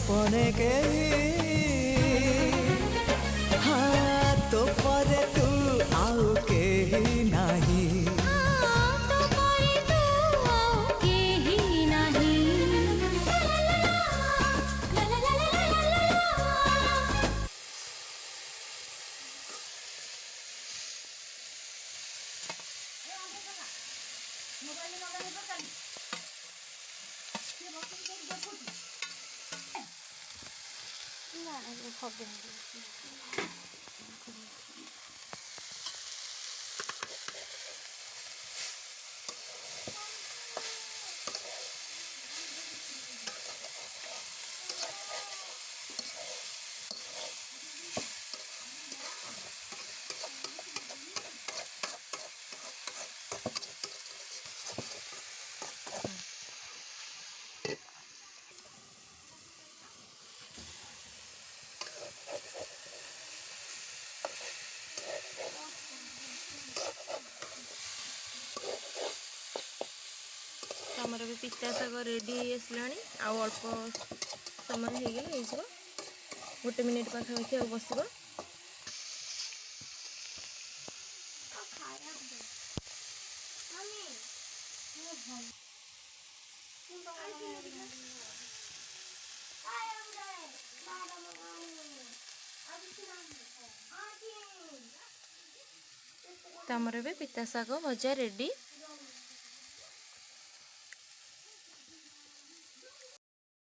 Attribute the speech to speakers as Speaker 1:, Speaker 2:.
Speaker 1: अपने के हाँ तो परे तू आउ के नाही
Speaker 2: आमर भी पिता शाग रेडी आसला अल्प समय हो गोटे मिनिट पाखापाखि बस आमर भी पिता शाग भजा रेडी।